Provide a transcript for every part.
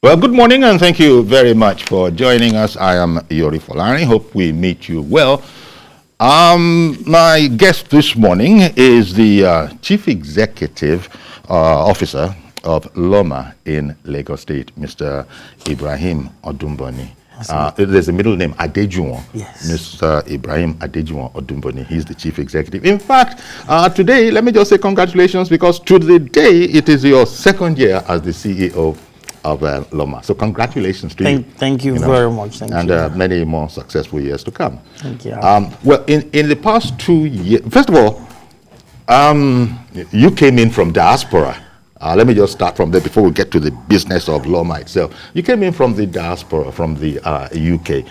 Well, good morning and thank you very much for joining us. I am Yori Folani. Hope we meet you well. My guest this morning is the Chief Executive Officer of Loma in Lagos State, Mr. Ibrahim Odumboni. There's a middle name, Adejuwon. Yes. Mr. Ibrahim Adejuwon Odumboni. He's the Chief Executive. In fact, today, let me just say congratulations, because today it is your second year as the CEO of Loma. So congratulations to you. Thank you very much. Thank you. And many more successful years to come. Thank you. Well, in the past 2 years, first of all, you came in from diaspora. Let me just start from there before we get to the business of Loma itself. You came in from the diaspora, from the UK.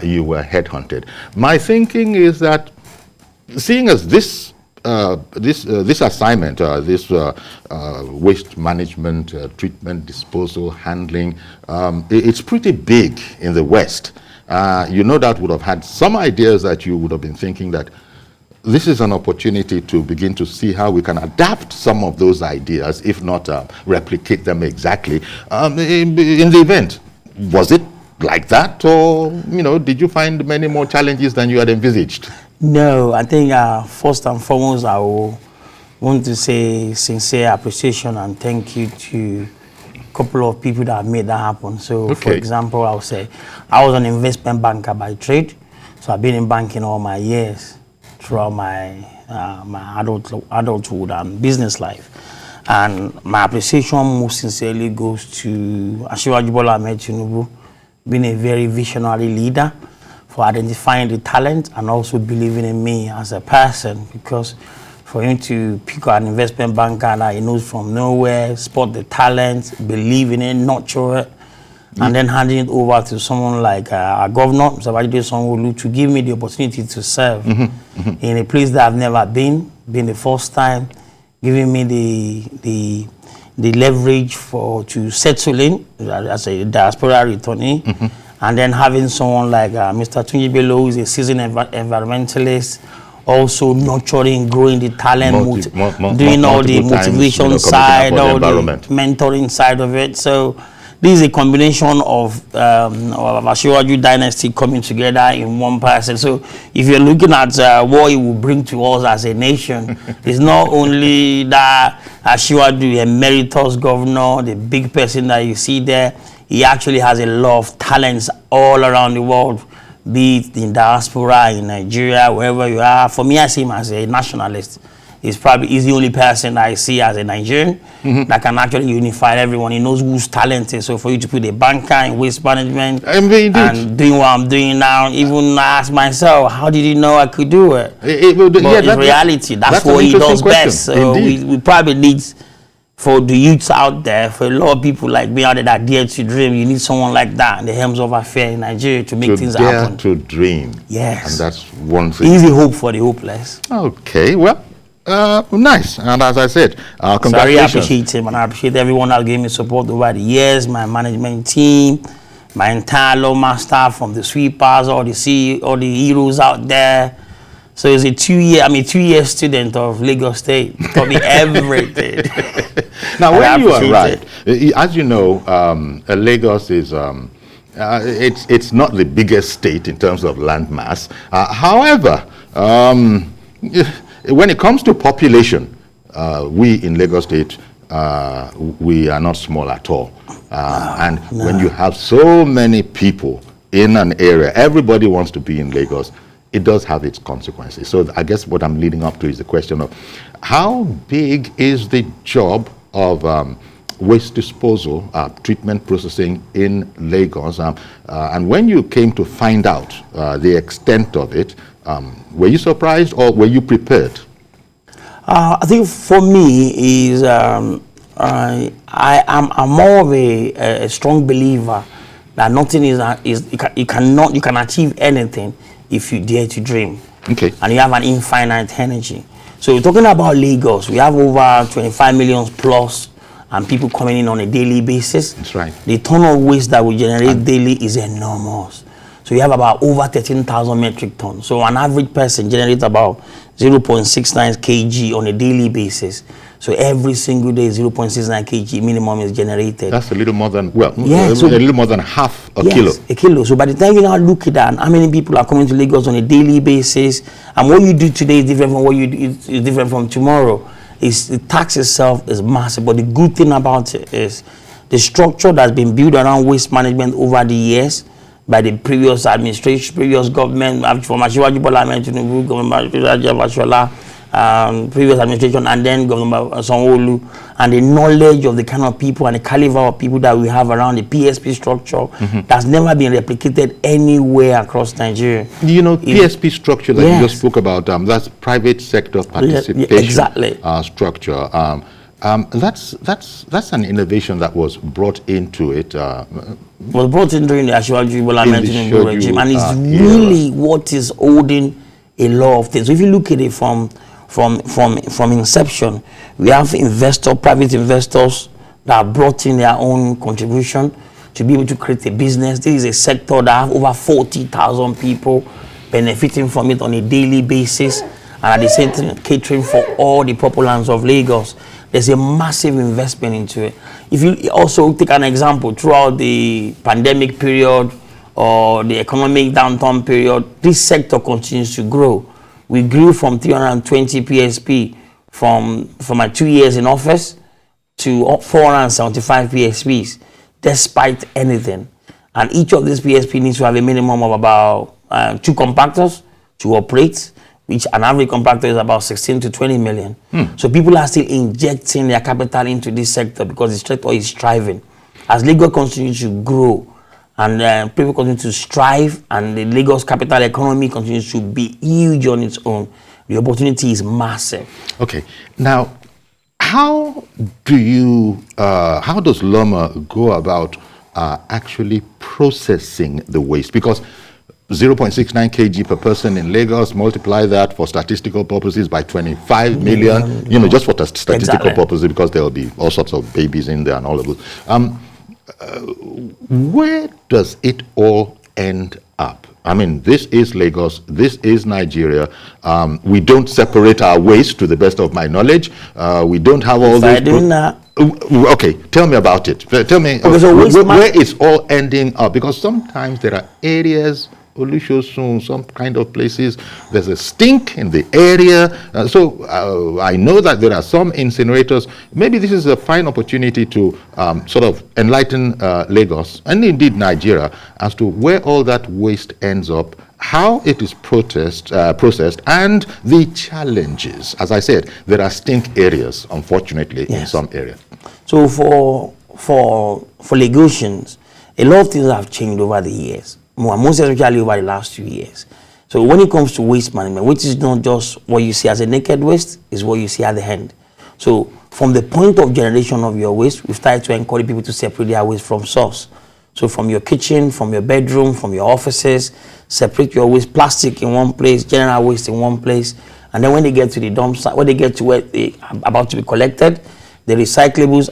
You were headhunted. My thinking is that, seeing as this assignment, waste management, treatment, disposal, handling, it's pretty big in the West. You no doubt would have had some ideas that you would have been thinking that this is an opportunity to begin to see how we can adapt some of those ideas, if not replicate them exactly, in the event. Was it like that, or did you find many more challenges than you had envisaged? No, I think first and foremost, I will want to say sincere appreciation and thank you to a couple of people that made that happen. So, for example, I would say I was an investment banker by trade, so I've been in banking all my years throughout my adulthood and business life. And my appreciation most sincerely goes to Asiwaju Bola Ahmed Tinubu, being a very visionary leader, for identifying the talent and also believing in me as a person, because for him to pick an investment banker that he knows from nowhere, spot the talent, believe in it, nurture it, and then handing it over to someone like our governor, Mr. Babajide Sanwo-Olu, to give me the opportunity to serve in a place that I've never been the first time, giving me the leverage to settle in as a diaspora returnee. And then having someone like Mr. Tunji Bello, who is a seasoned environmentalist, also nurturing, growing the talent, doing all the motivation side, all the mentoring side of it. So this is a combination of Asiwaju dynasty coming together in one person. So if you're looking at what it will bring to us as a nation, it's not only that Asiwaju, emeritus governor, the big person that you see there. He actually has a lot of talents all around the world, be it in diaspora, in Nigeria, wherever you are. For me, I see him as a nationalist. He's the only person I see as a Nigerian that can actually unify everyone. He knows whose talent is. So for you to put a banker in waste management and doing what I'm doing now, even ask myself, how did you know I could do it? But in reality, that's what he does best. So we probably need, for the youths out there, for a lot of people like me out there that dare to dream, you need someone like that in the helms of affairs in Nigeria to make things happen. To dream. Yes. And that's one thing. Easy hope for the hopeless. Okay, well, nice. And as I said, congratulations. So I really appreciate him, and I appreciate everyone that gave me support over the years, my management team, my entire Loma staff, from the sweepers, all the heroes out there. So it's a 2-year student of Lagos State. Taught me everything. Now, when you arrived, as you know, Lagos is it's not the biggest state in terms of land mass. However, when it comes to population, we in Lagos State, we are not small at all. When you have so many people in an area, everybody wants to be in Lagos. It does have its consequences. So I guess what I'm leading up to is the question of how big is the job of waste disposal, treatment processing in Lagos? And when you came to find out the extent of it, were you surprised or were you prepared? I think for me is I'm more of a strong believer that nothing you can achieve anything if you dare to dream. Okay. And you have an infinite energy. So we're talking about Lagos. We have over 25 million plus and people coming in on a daily basis. That's right. The ton of waste that we generate daily is enormous. So you have about over 13,000 metric tons. So an average person generates about 0.69 kg on a daily basis. So every single day, 0.69 kg minimum is generated. That's a little more than, well, yeah, a little more than half a kilo. A kilo. So by the time you now look at that, and how many people are coming to Lagos on a daily basis, and what you do today is different from what you do, is different from tomorrow. The tax itself is massive, but the good thing about it is the structure that's been built around waste management over the years by the previous administration, previous government, from Asiwaju Bola Ahmed Tinubu, Government previous administration, and then Government Sanwo-Olu, and the knowledge of the kind of people and the caliber of people that we have around the PSP structure that's never been replicated anywhere across Nigeria. You know, PSP structure that you just spoke about, that's private sector participation structure. That's an innovation that was brought into it. Was brought in during the Asiwaju Bola Ahmed Tinubu regime, and it's really what is holding a lot of things. So if you look at it from inception, we have private investors that have brought in their own contribution to be able to create a business. This is a sector that have over 40,000 people benefiting from it on a daily basis, and at the same time catering for all the populace of Lagos. There's a massive investment into it. If you also take an example, throughout the pandemic period or the economic downturn period, this sector continues to grow. We grew from 320 PSP from my 2 years in office to 475 PSPs, despite anything. And each of these PSP needs to have a minimum of about 2 compactors to operate, which an average compactor is about 16 to 20 million. So people are still injecting their capital into this sector because the sector is thriving. As Lagos continues to grow and people continue to strive, and the Lagos capital economy continues to be huge on its own, the opportunity is massive. Okay. Now, how does Loma go about actually processing the waste? Because 0.69 kg per person in Lagos, multiply that for statistical purposes by 25 million, you know, just for statistical purposes, because there will be all sorts of babies in there and all of those. Where does it all end up? I mean, this is Lagos, this is Nigeria. We don't separate our waste, to the best of my knowledge. We don't have all this. Okay, tell me about it. Tell me where it's all ending up, because sometimes there are areas, some kind of places, there's a stink in the area. So I know that there are some incinerators. Maybe this is a fine opportunity to sort of enlighten Lagos, and indeed Nigeria, as to where all that waste ends up, how it is processed, and the challenges. As I said, there are stink areas, unfortunately, in some areas. So for Lagosians, a lot of things have changed over the years, most especially over the last 2 years. So when it comes to waste management, which is not just what you see as a naked waste, is what you see at the end. So from the point of generation of your waste, we've started to encourage people to separate their waste from source. So from your kitchen, from your bedroom, from your offices, separate your waste, plastic in one place, general waste in one place, and then when they get to the dump site, when they get to where they are about to be collected, the recyclables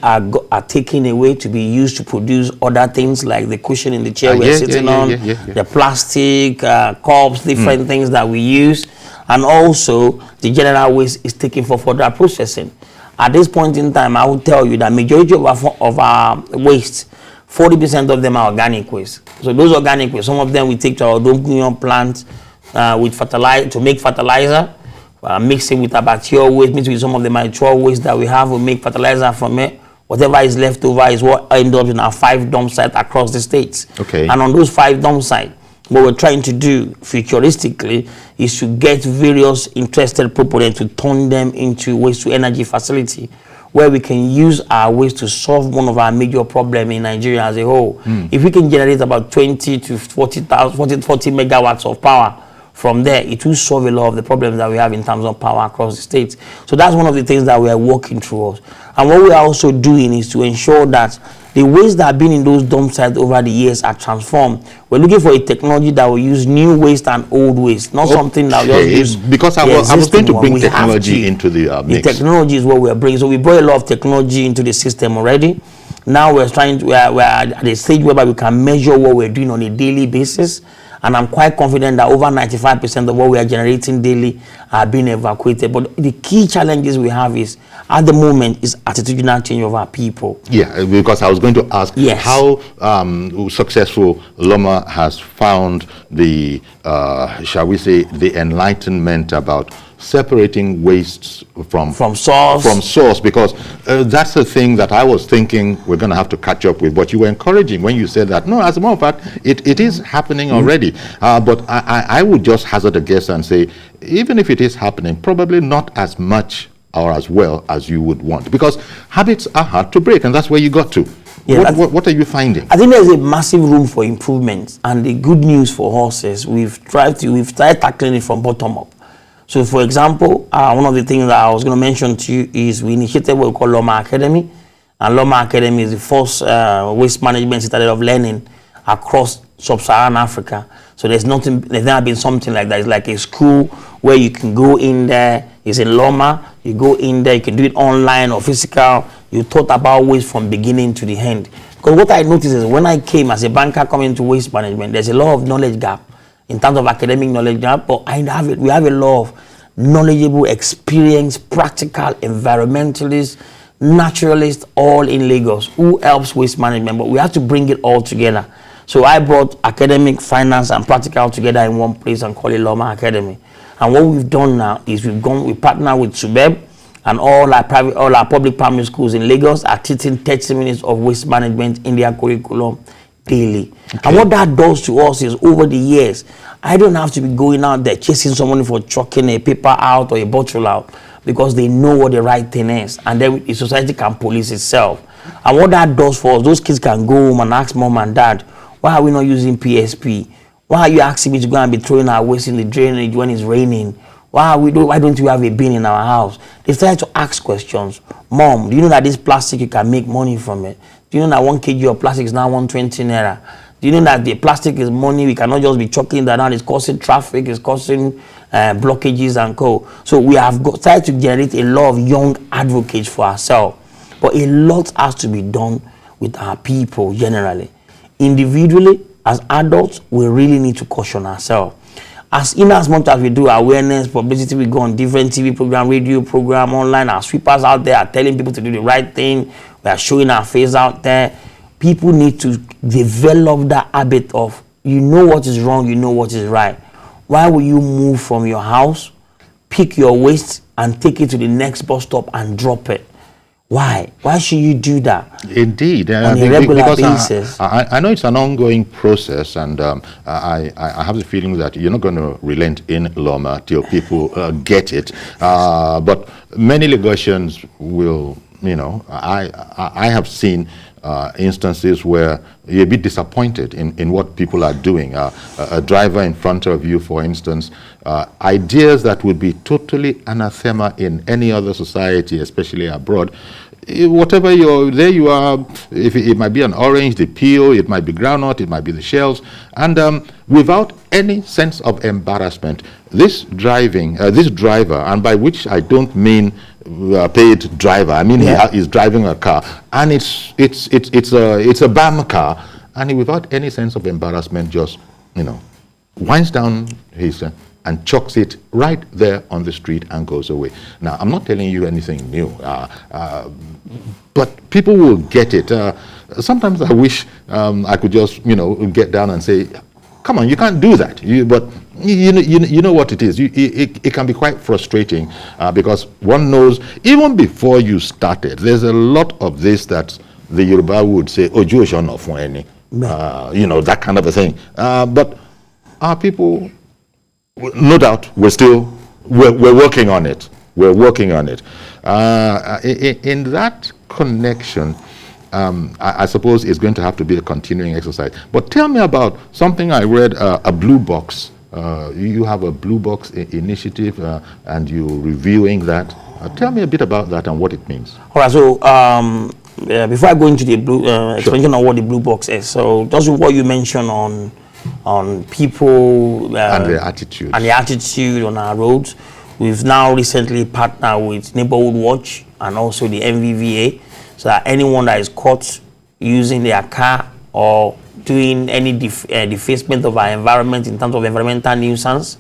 are taken away to be used to produce other things like the cushion in the chair we're sitting on, the plastic, cups, different things that we use, and also the general waste is taken for further processing. At this point in time, I will tell you that majority of our waste, 40% of them are organic waste. So those organic waste, some of them we take to our Odumboni plant with fertilizer to make fertilizer. Mix it with our bacterial waste, mix it with some of the mature waste that we have, we make fertilizer from it. Whatever is left over is what ends up in our 5 dump sites across the states. Okay. And on those 5 dump sites, what we're trying to do futuristically is to get various interested proponents to turn them into waste to energy facility, where we can use our waste to solve one of our major problems in Nigeria as a whole. If we can generate about 20 to 40 megawatts of power from there, it will solve a lot of the problems that we have in terms of power across the states. So that's one of the things that we are working towards. And what we are also doing is to ensure that the waste that have been in those dump sites over the years are transformed. We're looking for a technology that will use new waste and old waste, not something that will use. Because I was going to bring technology into the mix. The technology is what we're bringing. So we brought a lot of technology into the system already. Now we're at a stage whereby we can measure what we're doing on a daily basis, And I'm quite confident that over 95% of what we are generating daily are being evacuated. But the key challenges we have is, at the moment, is attitudinal change of our people. Yeah, because I was going to ask how successful Loma has found the, shall we say, the enlightenment about separating wastes from source, because that's the thing that I was thinking we're going to have to catch up with. But you were encouraging when you said that. No, as a matter of fact, it is happening already. But I would just hazard a guess and say, even if it is happening, probably not as much or as well as you would want, because habits are hard to break, and that's where you got to. Yeah, what are you finding? I think there's a massive room for improvement, and the good news for us is we've started tackling it from bottom up. So, for example, one of the things that I was going to mention to you is we initiated what we call Loma Academy. And Loma Academy is the first waste management citadel of learning across sub-Saharan Africa. So there's never been something like that. It's like a school where you can go in there. It's in Loma. You go in there. You can do it online or physical. You thought about waste from beginning to the end. Because what I noticed is when I came as a banker coming into waste management, there's a lot of knowledge gap in terms of academic knowledge gap, but we have a lot of knowledgeable, experienced, practical, environmentalists, naturalists, all in Lagos, who helps waste management, but we have to bring it all together. So I brought academic, finance, and practical together in one place and call it Loma Academy. And what we've done now is we partner with Subeb, and all our public primary schools in Lagos are teaching 30 minutes of waste management in their curriculum daily. Okay. And what that does to us is, over the years, I don't have to be going out there chasing someone for chucking a paper out or a bottle out, because they know what the right thing is, and then the society can police itself. And what that does for us, those kids can go home and ask mom and dad, why are we not using PSP? Why are you asking me to go and be throwing our waste in the drainage when it's raining? Why don't you have a bin in our house? They start to ask questions. Mom, do you know that this plastic, you can make money from it? Do you know that 1 kg of plastic is now 120 naira? Do you know that the plastic is money? We cannot just be chucking that out. It's causing traffic, it's causing blockages and co. So we have started to generate a lot of young advocates for ourselves. But a lot has to be done with our people generally. Individually, as adults, we really need to caution ourselves. As much as we do awareness, publicity, we go on different TV program, radio program, online, our sweepers out there are telling people to do the right thing. We are showing our face out there. People need to develop that habit of, you know what is wrong, you know what is right. Why will you move from your house, pick your waste, and take it to the next bus stop and drop it? Why? Why should you do that? Indeed, on a regular basis. I know it's an ongoing process, and I have the feeling that you're not going to relent in Loma till people get it. But many Lagosians will, I have seen instances where you're a bit disappointed in what people are doing. A driver in front of you, for instance, ideas that would be totally anathema in any other society, especially abroad. Whatever there you are, if it might be an orange, the peel, it might be groundnut, it might be the shells, and without any sense of embarrassment, this driver, and by which I don't mean paid driver, I mean he's driving a car, and it's a BAM car, and he, without any sense of embarrassment, just winds down his and chucks it right there on the street and goes away. Now, I'm not telling you anything new, but people will get it. Sometimes I wish I could just, get down and say, come on, you can't do that. But you know what it is. It can be quite frustrating because one knows, even before you started, there's a lot of this that the Yoruba would say, Oju Oshono fun eni. That kind of a thing. But our people, no doubt, we're working on it. We're working on it. In that connection, I suppose it's going to have to be a continuing exercise. But tell me about something I read, a blue box. You have a blue box initiative, and you're reviewing that. Tell me a bit about that and what it means. All right. So before I go into the blue explanation of what the blue box is, so just what you mentioned on people and their attitude on our roads. We've now recently partnered with Neighborhood Watch and also the NVVA, so that anyone that is caught using their car or doing any defacement of our environment in terms of environmental nuisance,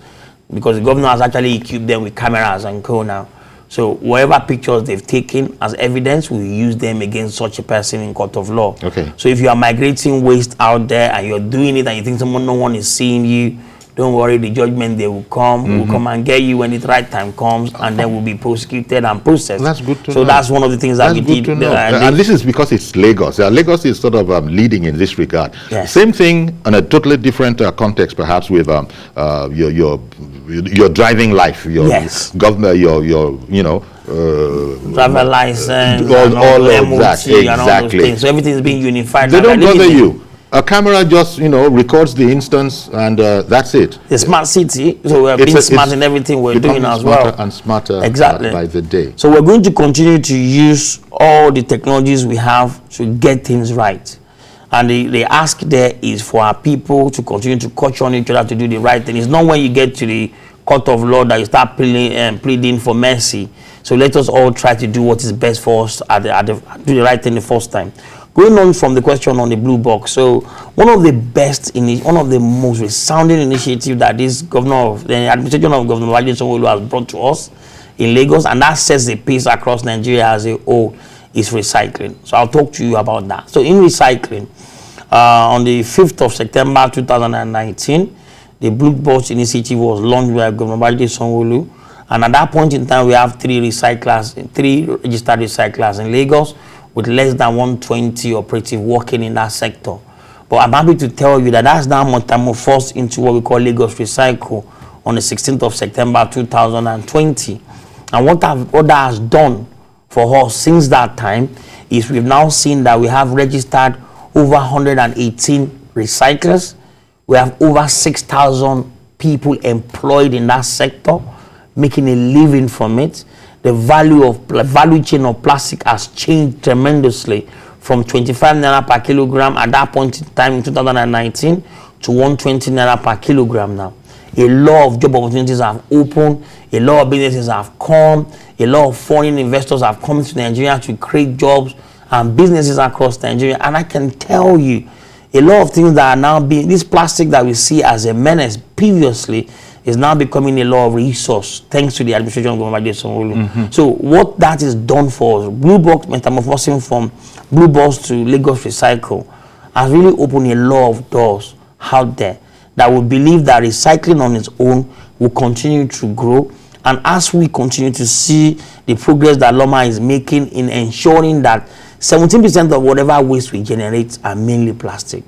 because the governor has actually equipped them with cameras and co now. So whatever pictures they've taken as evidence, we use them against such a person in court of law. Okay. So if you are migrating waste out there and you're doing it and you think no one is seeing you, don't worry, the judgment they will come, will come and get you when the right time comes, and then will be prosecuted and processed. That's good to know. So that's one of the things that we did. And this is because it's Lagos. Lagos is sort of leading in this regard. Yes. Same thing in a totally different context, perhaps with your driving life, your government, your driver license, all of MOT, that. and all those things. So everything is being unified. They don't bother you. A camera just, records the instance, and that's it. The smart city, so we're being smart in everything we're doing as well. Smarter and smarter by the day. So we're going to continue to use all the technologies we have to get things right. And the ask there is for our people to continue to caution each other to do the right thing. It's not when you get to the court of law that you start pleading for mercy. So let us all try to do what is best for us do the right thing the first time. Going on from the question on the blue box, so one of the most resounding initiatives that the administration of Governor Babajide Sanwo-Olu has brought to us in Lagos, and that sets the pace across Nigeria as a whole, is recycling. So I'll talk to you about that. So in recycling, on the 5th of September 2019, the blue box initiative was launched by Governor Babajide Sanwo-Olu, and at that point in time, we have 3 registered recyclers in Lagos, with less than 120 operative working in that sector. But I'm happy to tell you that that's now metamorphosed into what we call Lagos Recycle on the 16th of September 2020. And what that has done for us since that time is we've now seen that we have registered over 118 recyclers. We have over 6,000 people employed in that sector, making a living from it. The value chain of plastic has changed tremendously from 25 naira per kilogram at that point in time in 2019 to 120 naira per kilogram now. A lot of job opportunities have opened, a lot of businesses have come, a lot of foreign investors have come to Nigeria to create jobs and businesses across Nigeria. And I can tell you, a lot of things that are now being, this plastic that we see as a menace previously is now becoming a lot of resource thanks to the administration of Governor Babajide Sanwo-Olu. So what that is done for us, Blue Box metamorphosing from Blue Box to Lagos Recycle, has really opened a lot of doors out there that we believe that recycling on its own will continue to grow. And as we continue to see the progress that Loma is making in ensuring that 17% of whatever waste we generate are mainly plastic.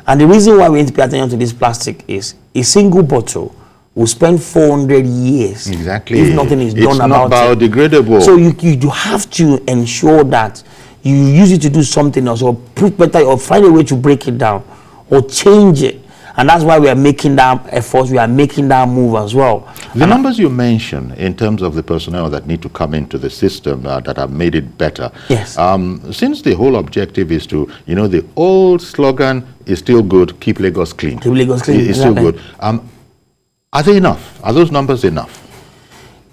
And the reason why we need to pay attention to this plastic is a single bottle will spend 400 years if nothing is done about it. It's not biodegradable. So you have to ensure that you use it to do something else, or prove better, or find a way to break it down or change it. And that's why we are making that effort, we are making that move as well. The numbers you mentioned in terms of the personnel that need to come into the system that have made it better. Yes. Since the whole objective is to, the old slogan is still good, keep Lagos clean. Keep Lagos clean. It's still good. Are they enough? Are those numbers enough?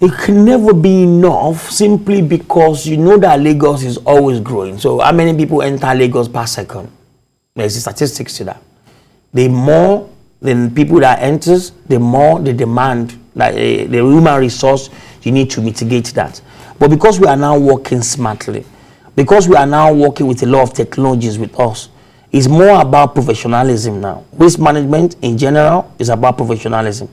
It can never be enough, simply because you know that Lagos is always growing. So how many people enter Lagos per second? There's statistics to that. The more the people that enters, the more the demand, like the human resource, you need to mitigate that. But because we are now working smartly, because we are now working with a lot of technologies with us, it's more about professionalism now. Waste management in general is about professionalism.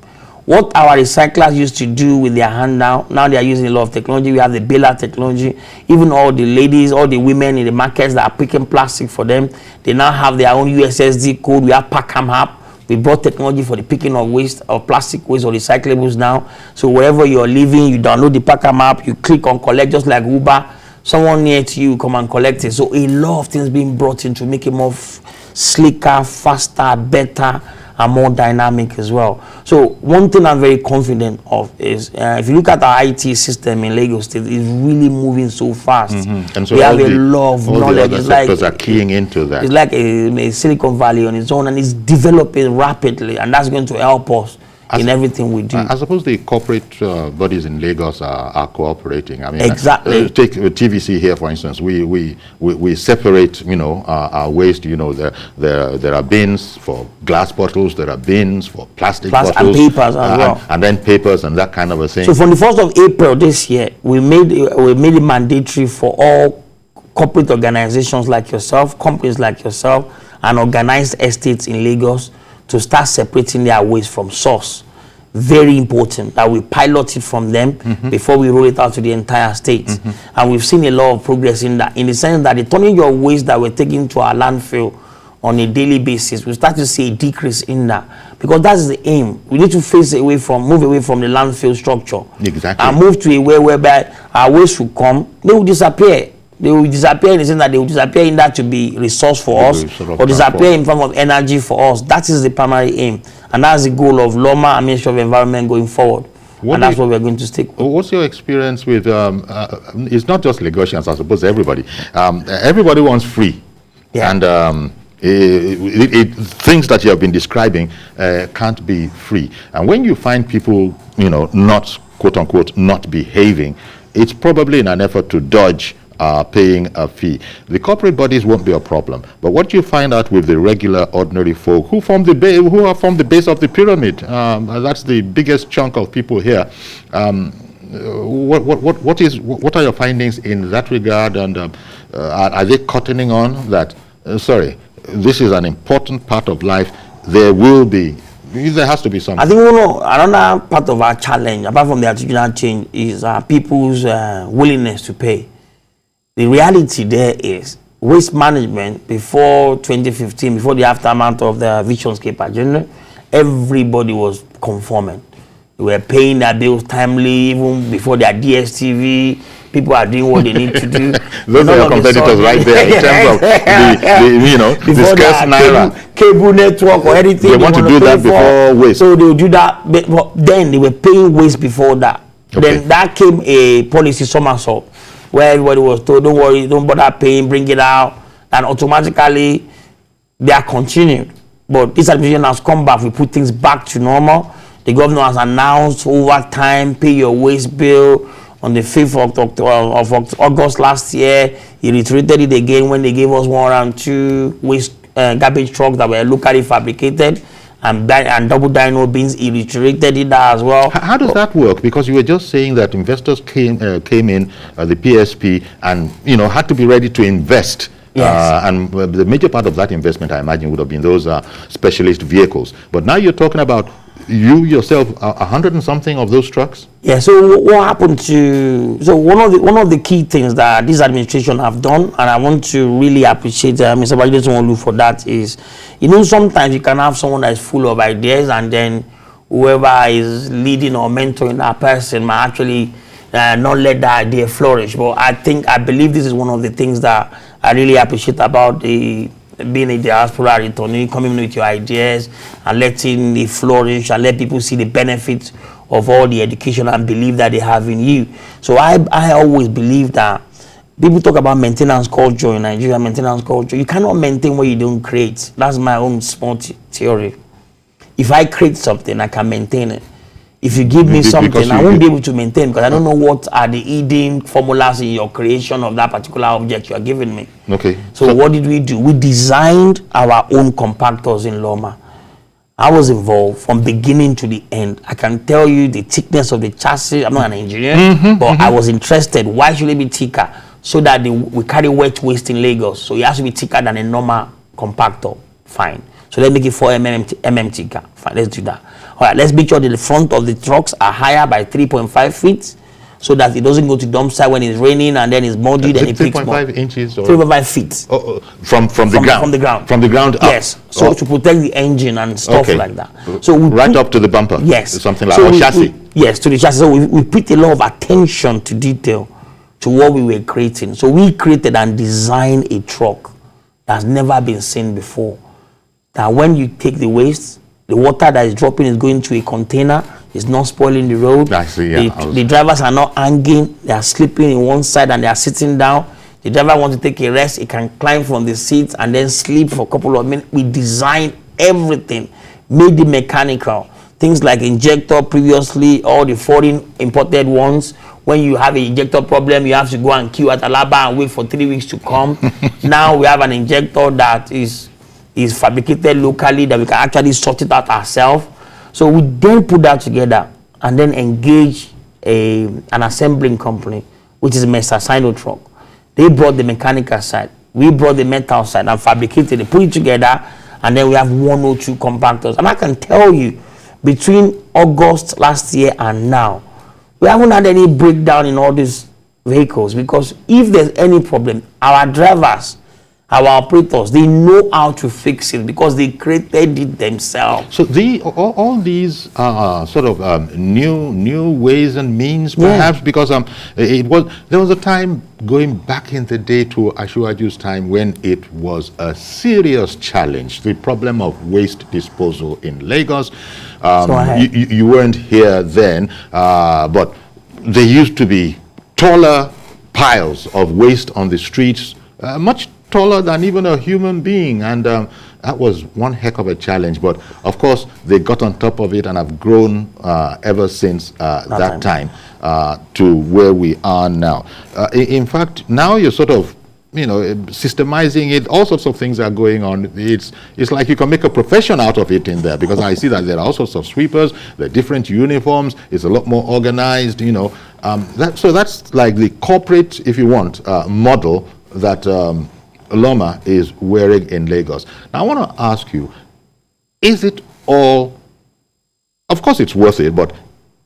What our recyclers used to do with their hand now they are using a lot of technology. We have the baler technology. Even all the ladies, all the women in the markets that are picking plastic for them, they now have their own USSD code. We have Packham app. We brought technology for the picking of waste, of plastic waste or recyclables now. So wherever you're living, you download the Packham app, you click on collect, just like Uber. Someone near to you come and collect it. So a lot of things being brought in to make it more slicker, faster, better, and more dynamic as well. So one thing I'm very confident of is if you look at our IT system in Lagos State, it's really moving so fast. And so we have a lot of knowledge. The other sectors are keying into that. It's like a Silicon Valley on its own, and it's developing rapidly, and that's going to help us in everything we do. I suppose the corporate bodies in Lagos are cooperating. I mean, exactly. Take TVC here, for instance. We separate, our waste. There are bins for glass bottles. There are bins for plastic bottles. And papers as well. And then papers and that kind of a thing. So from the 1st of April this year, we made it mandatory for all corporate organizations like yourself, companies like yourself, and organized estates in Lagos to start separating their waste from source. Very important that we pilot it from them before we roll it out to the entire state. And we've seen a lot of progress in that, in the sense that the tonnage of waste that we're taking to our landfill on a daily basis, we start to see a decrease in that, because that's the aim. We need to move away from the landfill structure. Exactly. And move to a way whereby our waste will come, they will disappear. They will disappear in the sense that they will disappear in that to be resource for us, or disappear in form of energy for us. That is the primary aim. And that's the goal of Loma and Ministry of Environment going forward. And that's what we're going to stick with. What's your experience with, it's not just Lagosians, I suppose, everybody. Everybody wants free. Yeah. And things that you have been describing can't be free. And when you find people, not, quote unquote, not behaving, it's probably in an effort to dodge paying a fee. The corporate bodies won't be a problem, but what you find out with the regular, ordinary folk who are from the base of the pyramid, that's the biggest chunk of people here. What are your findings in that regard, and are they cottoning on that? Sorry, this is an important part of life. There has to be something. I think another part of our challenge, apart from the attitudinal change, is people's willingness to pay. The reality there is waste management before 2015, before the aftermath of the Visionscape agenda, everybody was conforming. They were paying their bills timely, even before their DSTV. People are doing what they need to do. Those are your competitors right there in terms of the scarce naira. Cable network or anything. They want to do that before waste. So they will do that. But then they were paying waste before that. Okay. Then that came a policy somersault, where everybody was told, don't worry, don't bother paying, bring it out, and automatically they are continued. But this administration has come back. We put things back to normal. The governor has announced over time, pay your waste bill. On the 5th of August last year, he reiterated it again when they gave us 102 waste garbage trucks that were locally fabricated and double dyno bins. He reiterated it as well. How does that work? Because you were just saying that investors came in, the PSP, and had to be ready to invest. Yes. And the major part of that investment, I imagine, would have been those specialist vehicles. But now you're talking about you yourself, 100 and something of those trucks? Yeah, so what happened one of the key things that this administration have done, and I want to really appreciate Mr. Ibrahim for that, is, sometimes you can have someone that is full of ideas, and then whoever is leading or mentoring that person might actually not let that idea flourish. But I believe this is one of the things that I really appreciate about being a diaspora returnee, coming with your ideas and letting it flourish and let people see the benefits of all the education and belief that they have in you. So I always believe that people talk about maintenance culture in Nigeria, maintenance culture. You cannot maintain what you don't create. That's my own small theory. If I create something, I can maintain it. If you give me something, I won't be able to maintain, because I don't know what are the hidden formulas in your creation of that particular object you are giving me. Okay. So what did we do? We designed our own compactors in Loma. I was involved from beginning to the end. I can tell you the thickness of the chassis. I'm not an engineer, I was interested. Why should it be thicker? So that we carry wet waste in Lagos. So it has to be thicker than a normal compactor. Fine. So let's make it 4 mm thicker. Fine, let's do that. All right, let's make sure that the front of the trucks are higher by 3.5 feet, so that it doesn't go to dump site when it's raining and then it's muddy and it picks more. 3.5 inches? Or 3.5 feet. From the ground? From the ground. From the ground up? Yes. So to protect the engine and stuff like that. So we up to the bumper? Yes. Something like chassis? Yes, to the chassis. So we put a lot of attention to detail to what we were creating. So we created and designed a truck that's never been seen before. That when you take the waste, the water that is dropping is going to a container. It's not spoiling the road. I see, yeah. The drivers are not hanging. They are sleeping in one side and they are sitting down. The driver wants to take a rest. He can climb from the seat and then sleep for a couple of minutes. We designed everything, made it mechanical. things like injector previously, all the foreign imported ones. When you have an injector problem, you have to go and queue at Alaba and wait for 3 weeks to come. Now we have an injector that is fabricated locally, that we can actually sort it out ourselves. So we then put that together and then engage an assembling company, which is Mr. Truck. They brought the mechanical side, we brought the metal side and fabricated it, put it together, and then we have 102 compactors. And I can tell you, between August last year and now, we haven't had any breakdown in all these vehicles, because if there's any problem, our drivers, our operators, they know how to fix it because they created it themselves. So all these sort of new ways and means, perhaps, because there was a time going back in the day to Asiwaju's time when it was a serious challenge, the problem of waste disposal in Lagos. You weren't here then, but there used to be taller piles of waste on the streets, much taller than even a human being, and that was one heck of a challenge. But of course, they got on top of it and have grown ever since that time to where we are now. In fact, now you're sort of, systemizing it. All sorts of things are going on. It's like you can make a profession out of it in there, because I see that there are all sorts of sweepers, there are different uniforms, it's a lot more organized, so that's like the corporate, if you want, model that Loma is wearing in Lagos. Now, I want to ask you, is it all, of course it's worth it, but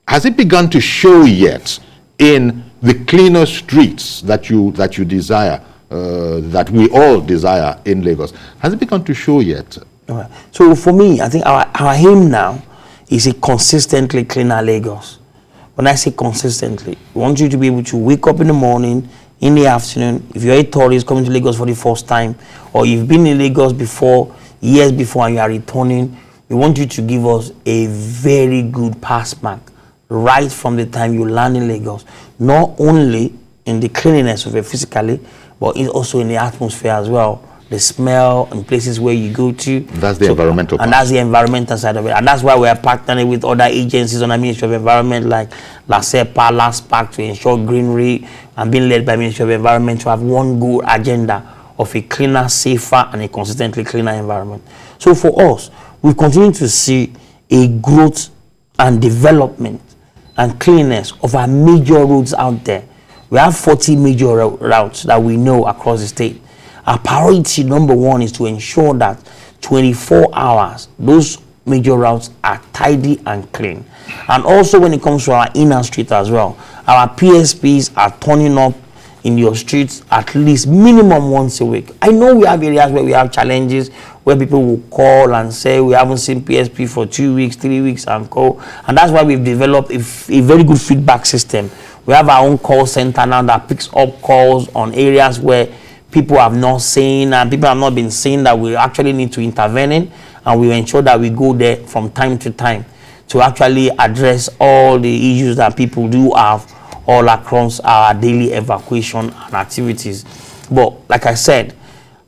has it begun to show yet in the cleaner streets that you desire, that we all desire in Lagos? Has it begun to show yet? Right. So for me, I think our aim now is a consistently cleaner Lagos. When I say consistently, we want you to be able to wake up in the morning, in the afternoon, if you're a tourist coming to Lagos for the first time, or you've been in Lagos before, years before, and you are returning, we want you to give us a very good pass mark right from the time you land in Lagos, not only in the cleanliness of it physically, but also in the atmosphere as well, the smell and places where you go to. That's the environmental part. And that's the environmental side of it. And that's why we are partnering with other agencies on the Ministry of Environment, like LASEPA, LASPAC, to ensure greenery, and being led by Ministry of Environment to have one good agenda of a cleaner, safer, and a consistently cleaner environment. So for us, we continue to see a growth and development and cleanness of our major roads out there. We have 40 major routes that we know across the state. Our priority number one is to ensure that 24 hours, those major routes are tidy and clean. And also when it comes to our inner street as well, our PSPs are turning up in your streets at least minimum once a week. I know we have areas where we have challenges, where people will call and say we haven't seen PSP for 2 weeks, 3 weeks, and call. And that's why we've developed a very good feedback system. We have our own call center now that picks up calls on areas where people have not seen and people have not been seeing that we actually need to intervene in, and we ensure that we go there from time to time to actually address all the issues that people do have all across our daily evacuation and activities. But like I said,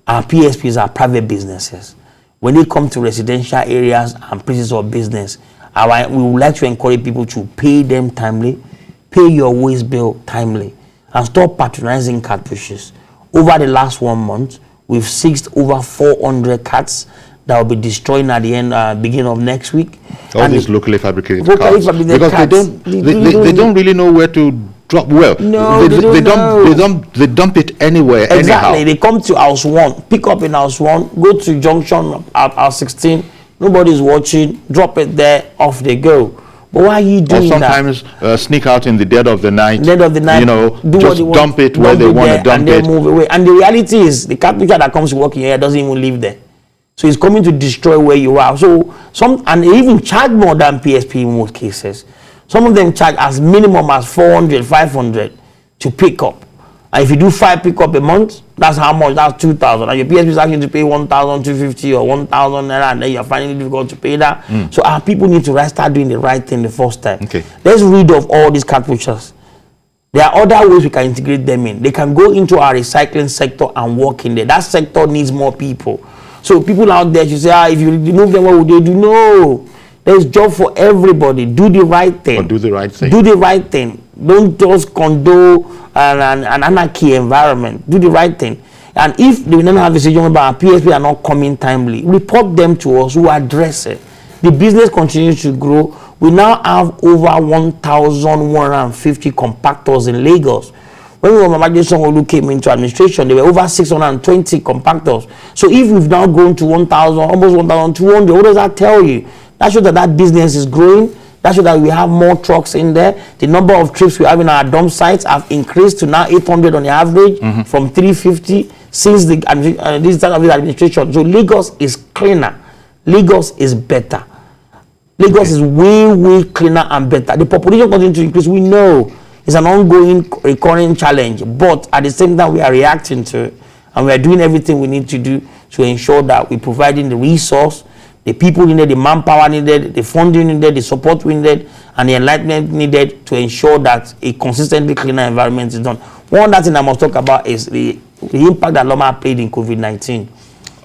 our PSPs are private businesses. When they come to residential areas and places of business, we would like to encourage people to pay them timely, pay your waste bill timely, and stop patronizing cat pushes. Over the last 1 month, we've seized over 400 cats that will be destroying at the end, beginning of next week. All these locally fabricated cats, because cats, they don't really know where to drop. Well, no, they dump it anywhere. Exactly. Anyhow. They come to house 1, pick up in house 1, go to junction at house 16. Nobody's watching. Drop it there. Off they go. But why are you doing that? Or sometimes sneak out in the dead of the night. Dead of the night. Just dump it where they want to dump and it. Then move away. And the reality is, the cat pitcher that comes to work in here doesn't even live there. So he's coming to destroy where you are. So and they even charge more than PSP in most cases. Some of them charge as minimum as 400, 500 to pick up. And if you do 5 pickup a month, that's how much? That's 2,000. And your PSP is asking you to pay 1,250 or 1,000 naira, and then you're finding it difficult to pay that. So our people need to start doing the right thing the first time. Okay. Let's rid of all these cat pushers. There are other ways we can integrate them in. They can go into our recycling sector and work in there. That sector needs more people. So people out there should say, if you remove them, what would they do? No. There's job for everybody. Do the right thing. Or do the right thing. Do the right thing. Don't just condone an anarchy environment. Do the right thing. And if they don't have a decision about PSP are not coming timely, report them to us. We address it. The business continues to grow. We now have over 1,150 compactors in Lagos. When Mama Sanwo-Olu came into administration, there were over 620 compactors. So if we've now grown to 1,000, almost 1,200, what does that tell you? That shows that that business is growing. That shows that we have more trucks in there. The number of trips we have in our dump sites have increased to now 800 on the average from 350 since the this start of the administration. So Lagos is cleaner. Lagos is better. Lagos is way, way cleaner and better. The population continues to increase. We know it's an ongoing, recurring challenge, but at the same time, we are reacting to it, and we are doing everything we need to do to ensure that we're providing the resource, the people needed, the manpower needed, the funding needed, the support we needed, and the enlightenment needed to ensure that a consistently cleaner environment is done. One other thing I must talk about is the impact that Loma played in COVID-19.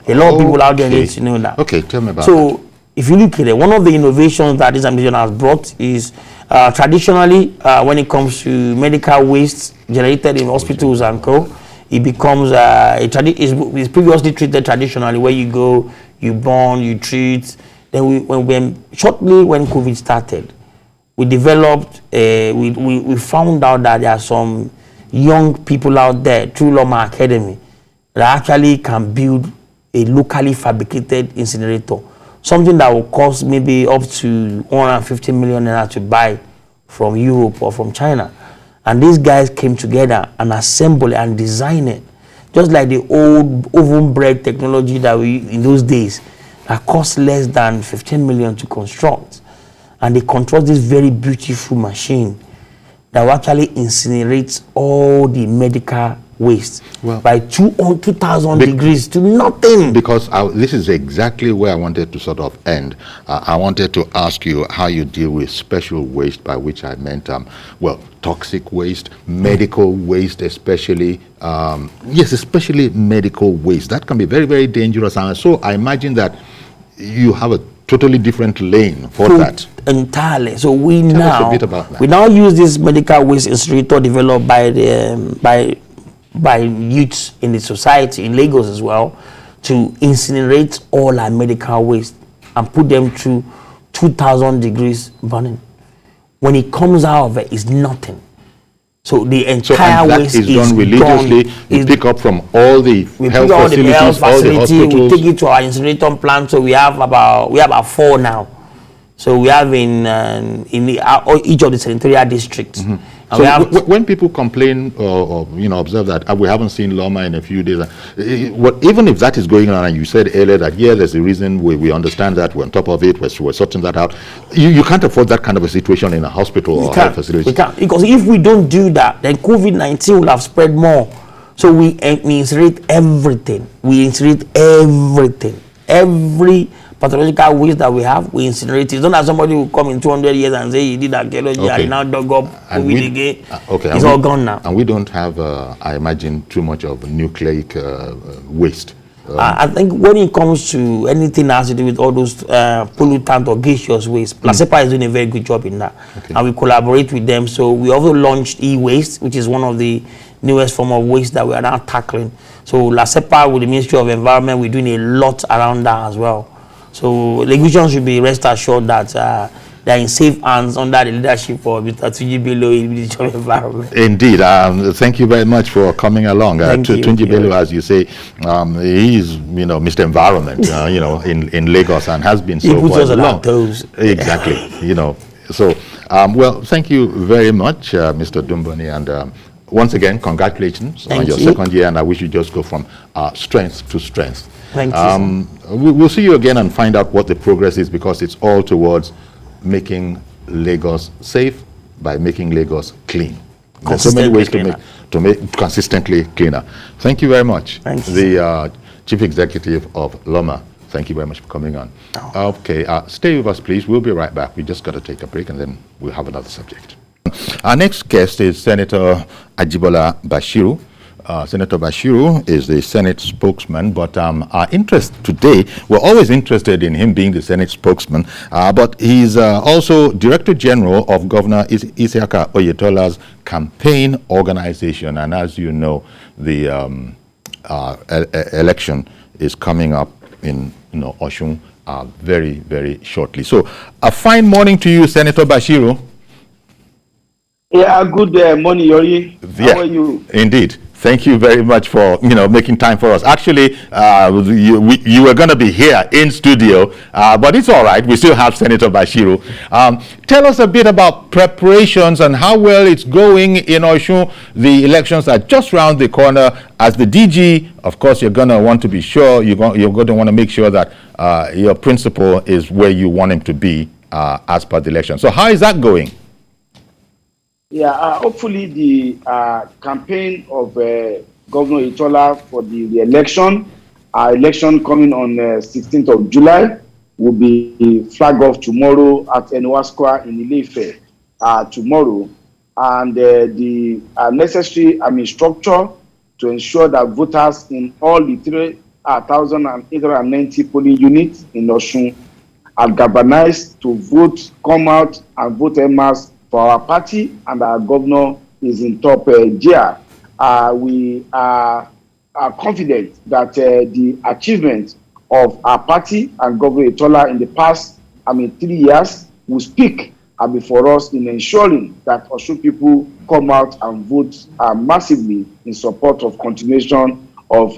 A lot of people out there need to know that. Okay, tell me about that. If you look at it, one of the innovations that this administration has brought is traditionally, when it comes to medical waste generated in hospitals and co, it becomes it's previously treated traditionally, where you go, you burn, you treat. Then shortly when COVID started, we developed, we found out that there are some young people out there through Loma Academy that actually can build a locally fabricated incinerator. Something that will cost maybe up to 150 million naira to buy from Europe or from China. And these guys came together and assembled and designed it. Just like the old oven bread technology that we, in those days, that cost less than 15 million to construct. And they control this very beautiful machine that will actually incinerate all the medical waste by 2,000 degrees to nothing. Because this is exactly where I wanted to sort of end. I wanted to ask you how you deal with special waste, by which I meant, toxic waste, medical waste especially. Yes, especially medical waste. That can be very, very dangerous. And so I imagine that you have a totally different lane for that. Entirely. So we Tell now us a bit about that. We now use this medical waste incinerator developed by the by youths in the society in Lagos as well, to incinerate all our medical waste and put them through 2,000 degrees burning. When it comes out of it, it's nothing. So the entire waste is done religiously. We pick up from all the health facilities, all the hospitals. We take it to our incinerator plant. So we have about 4 now. So we have in each of the senatorial districts. So when people complain or observe that we haven't seen Loma in a few days, even if that is going on, and you said earlier that there's a reason, we understand that, we're on top of it, we're sorting that out. You can't afford that kind of a situation in a hospital or health facility. We can't, because if we don't do that, then COVID-19 will have spread more. So we incinerate everything. We incinerate everything. Every pathological waste that we have, we incinerate it. It's not that somebody will come in 200 years and say he did archaeology and now dug up COVID again. It's all gone now. And we don't have, I imagine, too much of nucleic waste. I think when it comes to anything that has to do with all those pollutant or gaseous waste, LASEPA is doing a very good job in that. And we collaborate with them. So we also launched e-waste, which is one of the newest form of waste that we are now tackling. So LASEPA with the Ministry of Environment, we're doing a lot around that as well. So Lagosians should be rest assured that they're in safe hands under the leadership of Mr. Tunji Bello in the Ministry of Environment. Indeed. Thank you very much for coming along. Tunji Bello, as you say, he is, Mr. Environment, in Lagos, and has been so for quite long. Toes. Exactly. So, well, thank you very much, Mr. Odumboni, and once again, congratulations on your second year, and I wish you just go from strength to strength. Thank you. We'll see you again and find out what the progress is, because it's all towards making Lagos safe by making Lagos clean. There's so many ways to make consistently cleaner. Thank you very much. Thank you. The Chief Executive of Loma. Thank you very much for coming on. Okay, stay with us, please. We'll be right back. We just got to take a break, and then we'll have another subject. Our next guest is Senator Ajibola Bashiru. Senator Bashiru is the Senate spokesman, but our interest today, we're always interested in him being the Senate spokesman, but he's also Director General of Governor Isiaka Oyetola's campaign organization. And as you know, the election is coming up in Osun very, very shortly. So a fine morning to you, Senator Bashiru. Yeah, good morning, Yori. How are you? Indeed. Thank you very much for making time for us. Actually, you were going to be here in studio, but it's all right. We still have Senator Bashiru. Tell us a bit about preparations and how well it's going in Osun. The elections are just round the corner. As the DG, of course, you're going to want to be sure, you're going to want to make sure that your principal is where you want him to be as per the election. So how is that going? Yeah, hopefully the campaign of Governor Itola for the election coming on 16th of July will be flag off tomorrow at Enowa Square in Ile-Ife tomorrow, and the necessary structure to ensure that voters in all the 3,890 polling units in Osun are galvanized to vote, come out and vote en masse for our party, and our governor is in top gear. We are confident that the achievement of our party and Governor Itola in the past 3 years will speak for us in ensuring that Osun people come out and vote massively in support of continuation of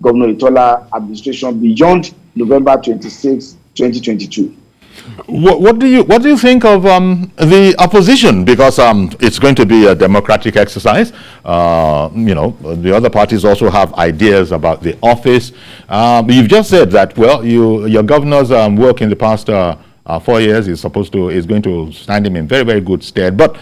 Governor Itola administration beyond November 26, 2022. What do you think of the opposition? Because it's going to be a democratic exercise. The other parties also have ideas about the office. You've just said that, well, your governor's work in the past 4 years is going to stand him in very, very good stead. But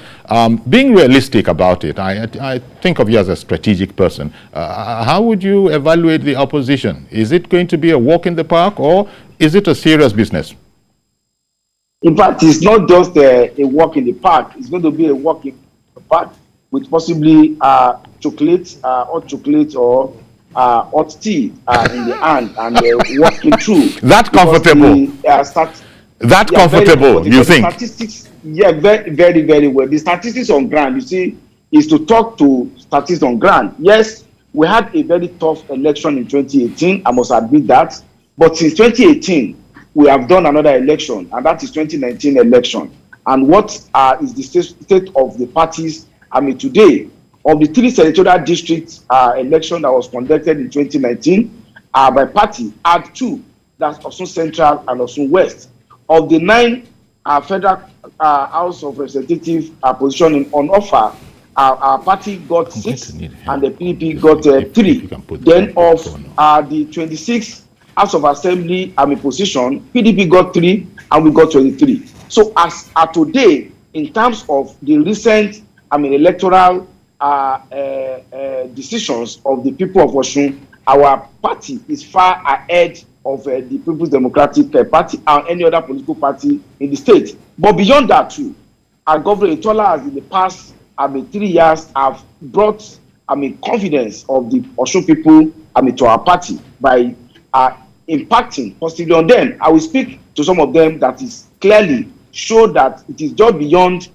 being realistic about it, I think of you as a strategic person. How would you evaluate the opposition? Is it going to be a walk in the park, or is it a serious business? In fact, it's not just a walk in the park. It's going to be a walk in the park with possibly chocolate, hot chocolate, or hot tea in the hand, and walking through. That comfortable. That comfortable, you think? Statistics, very, very, very well. The statistics on ground, you see, is to talk to statistics on ground. Yes, we had a very tough election in 2018. I must admit that. But since 2018, we have done another election, and that is 2019 election. And what is the state of the parties? Today, of the 3 senatorial districts election that was conducted in 2019, by party had 2, that's Osun Central and Osun West. Of the 9 federal House of Representatives position on offer, our party got 6, and the PDP got 3. Then of the 26 House of Assembly position, PDP got 3 and we got 23. So as today, in terms of the recent electoral decisions of the people of Osun, our party is far ahead of the People's Democratic Party and any other political party in the state. But beyond that too, our Governor Itola has in the past 3 years have brought confidence of the Osun people to our party by impacting positively on them. I will speak to some of them that is clearly show that it is just beyond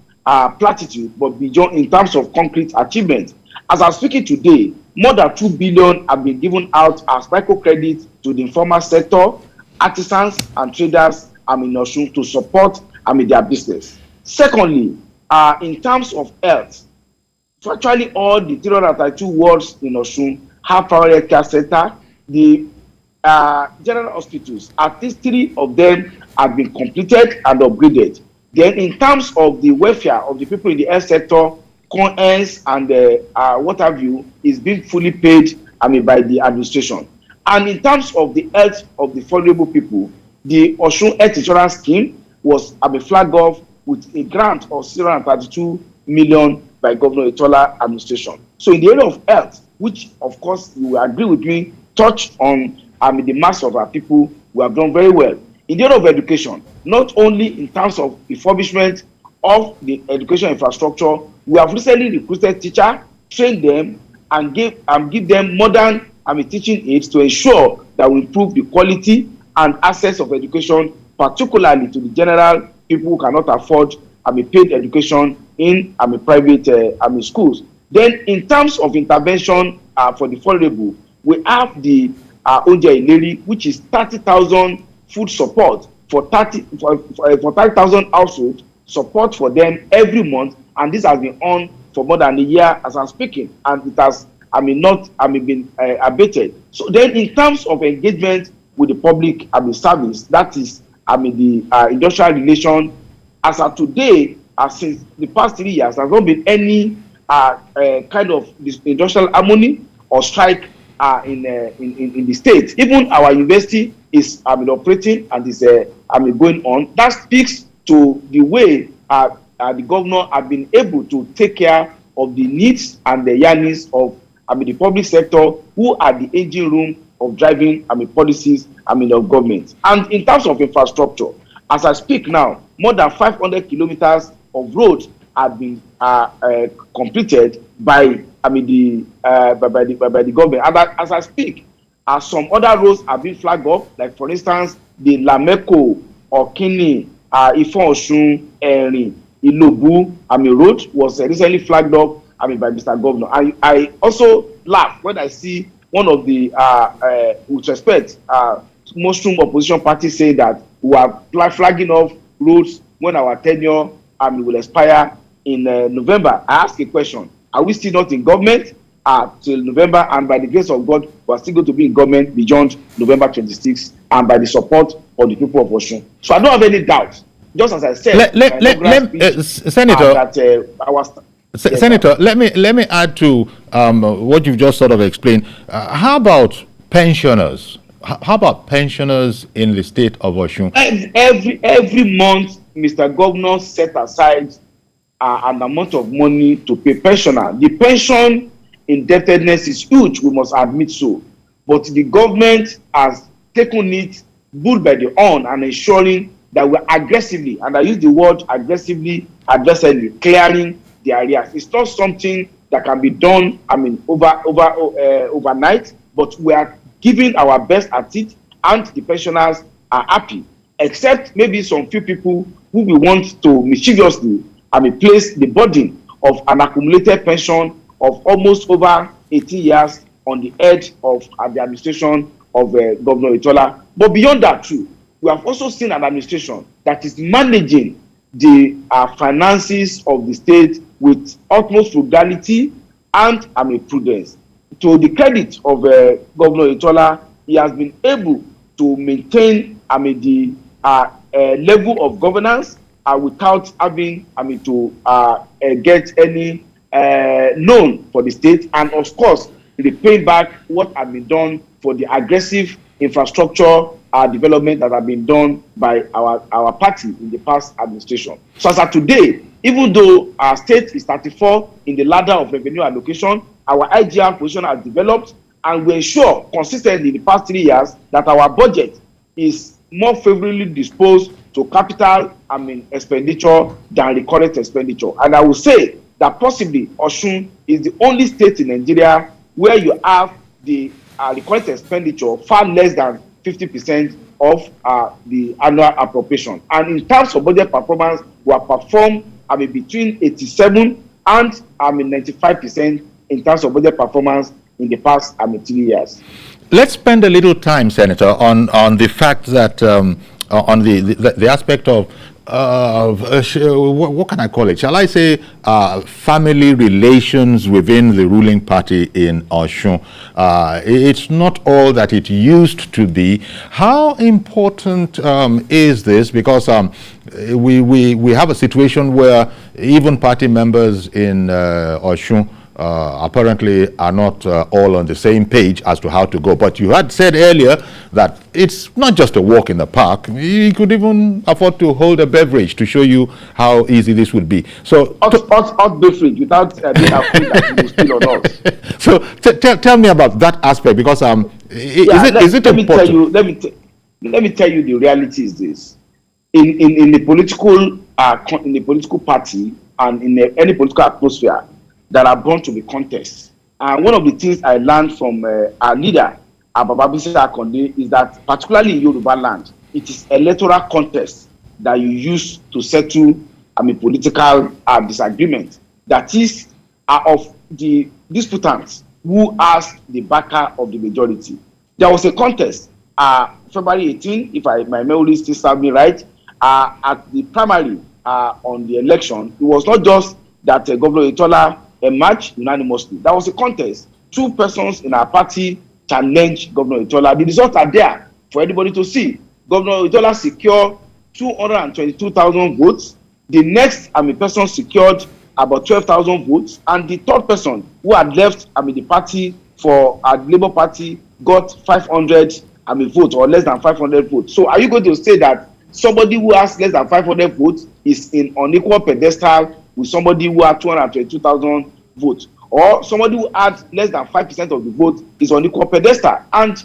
platitude, but beyond in terms of concrete achievement. As I'm speaking today, more than 2 billion have been given out as microcredit to the informal sector, artisans and traders in Osun to support their business. Secondly, in terms of health, virtually all the 332 wards in Osun have primary care center. The general hospitals, at least 3 of them have been completed and upgraded. Then in terms of the welfare of the people in the health sector, CONS and what have you, is being fully paid by the administration. And in terms of the health of the vulnerable people, the Osun Health Insurance Scheme was flag off with a grant of 032 million by Governor Itola administration. So in the area of health, which of course you will agree with me, touch on the mass of our people, we have done very well. In the area of education, not only in terms of refurbishment of the education infrastructure, we have recently recruited teachers, trained them, and give them modern teaching aids to ensure that we improve the quality and access of education, particularly to the general people who cannot afford paid education in private schools. Then, in terms of intervention for the vulnerable, we have the Oúnjẹ Ìlérí, which is 30,000 food support for 30,000 households, support for them every month, and this has been on for more than a year as I'm speaking, and it has not been abated. So then, in terms of engagement with the public service, that is the industrial relation, as of today, since the past 3 years, there has not been any kind of this industrial harmony or strike in the state. Even our university is operating and is going on. That speaks to the way the governor has been able to take care of the needs and the yearnings of the public sector, who are the engine room of driving policies of government. And in terms of infrastructure, as I speak now, more than 500 kilometers of roads have been completed by the government. And as I speak, some other roads have been flagged up, like for instance, the Lameko, Okini, Ifon-Osun, Erin, Ilobu, road was recently flagged up by Mr. Governor. I also laugh when I see one of the, with respect, most opposition parties say that we are flagging off roads when our tenure will expire in November. I ask a question: are we still not in government till November? And by the grace of God, we are still going to be in government beyond November 26th, and by the support of the people of Osun. So I don't have any doubt. Just as I said, Senator, Senator, let me add to what you've just sort of explained. How about pensioners? How about pensioners in the state of Osun? Every month, Mr. Governor set aside an amount of money to pay pensioner. The pension indebtedness is huge, we must admit so. But the government has taken it bull by the horn and ensuring that we're aggressively, and I use the word aggressively, clearing the areas. It's not something that can be done, overnight, but we are giving our best at it, and the pensioners are happy, except maybe some few people who we want to mischievously place the burden of an accumulated pension of almost over 18 years on the head of the administration of Governor Itola. But beyond that too, we have also seen an administration that is managing the finances of the state with utmost frugality and prudence. To the credit of Governor Itola, he has been able to maintain the level of governance without having to get any loan for the state, and of course repay back what has been done for the aggressive infrastructure development that have been done by our party in the past administration. So as of today, even though our state is 34 in the ladder of revenue allocation, our IGR position has developed, and we ensure consistently in the past 3 years that our budget is more favorably disposed to capital expenditure than recurrent expenditure. And I will say that possibly Osun is the only state in Nigeria where you have the recurrent expenditure far less than 50% of the annual appropriation. And in terms of budget performance, we have performed between 87 and 95% in terms of budget performance in the past 3 years. Let's spend a little time, Senator, on the fact that on the aspect of what can I call it? Shall I say family relations within the ruling party in Osun? It's not all that it used to be. How important is this? Because we have a situation where even party members in Osun apparently are not all on the same page as to how to go. But you had said earlier that it's not just a walk in the park. You could even afford to hold a beverage to show you how easy this would be. So hot beverage without being afraid that you will spill on us. So tell me about that aspect, because is it important? Let me tell you the reality is this. In the political party and in any political atmosphere, there are bound to be contests. And one of the things I learned from our leader, Bababisi Akonde, is that particularly in Yoruba land, it is electoral contest that you use to settle political disagreement. That is of the disputants who asked the backer of the majority. There was a contest February 18, if my memory still serves me right, at the primary on the election. It was not just that Governor Itola emerged unanimously. There was a contest. Two persons in our party challenged Governor Itola. The results are there for anybody to see. Governor Itola secured 222,000 votes. The next person secured about 12,000 votes, and the third person who had left the party for the Labour Party got 500 votes, or less than 500 votes. So are you going to say that somebody who has less than 500 votes is in unequal pedestal with somebody who had 222,000 votes, or somebody who had less than 5% of the vote is on equal pedestal? And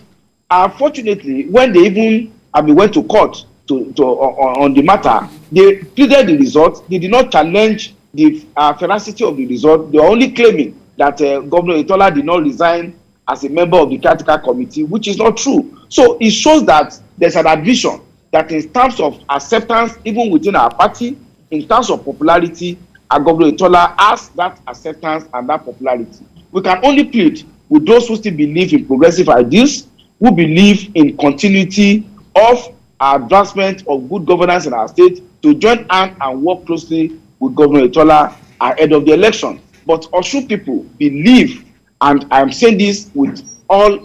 unfortunately, when they even went to court on the matter, they pleaded the result. They did not challenge the veracity of the result. They were only claiming that Governor Itola did not resign as a member of the caretaker committee, which is not true. So it shows that there's an admission that in terms of acceptance, even within our party, in terms of popularity, Governor Itola has that acceptance and that popularity. We can only plead with those who still believe in progressive ideals, who believe in continuity of advancement of good governance in our state, to join hands and work closely with Governor Itola ahead of the election. But Osun people believe, and I am saying this with all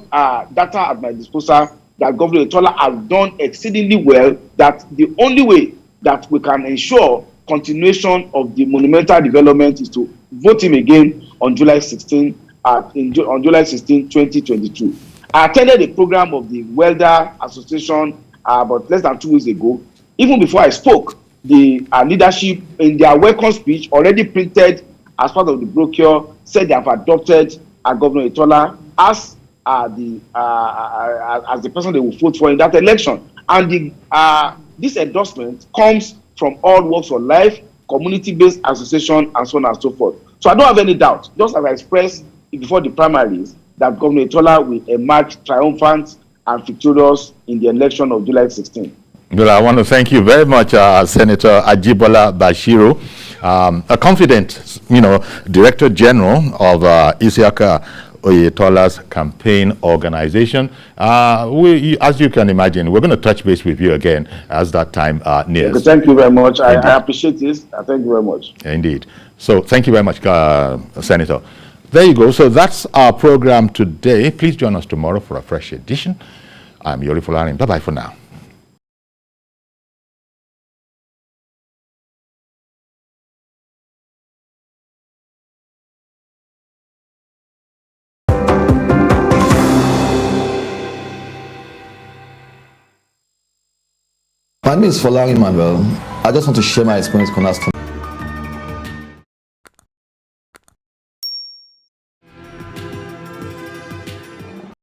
data at my disposal, that Governor Itola has done exceedingly well, that the only way that we can ensure continuation of the monumental development is to vote him again on July 16, on July 16, 2022. I attended a program of the Welder Association about less than 2 weeks ago. Even before I spoke, the leadership in their welcome speech, already printed as part of the brochure, said they have adopted Governor Itola as the person they will vote for in that election. And this endorsement comes from all walks of life, community-based association, and so on and so forth. So I don't have any doubt, just as I expressed before the primaries, that Governor Itola will emerge triumphant and victorious in the election of July 16. Well, I want to thank you very much, Senator Ajibola Bashiru, a confident, Director General of Isiaka Oyetola's campaign organization. As you can imagine, we're going to touch base with you again as that time nears. Okay, thank you very much. I appreciate this. Thank you very much. Indeed. So thank you very much, Senator. There you go. So that's our program today. Please join us tomorrow for a fresh edition. I'm Yori Folarin. Bye-bye for now. My name is Folarin Manuel. I just want to share my experience con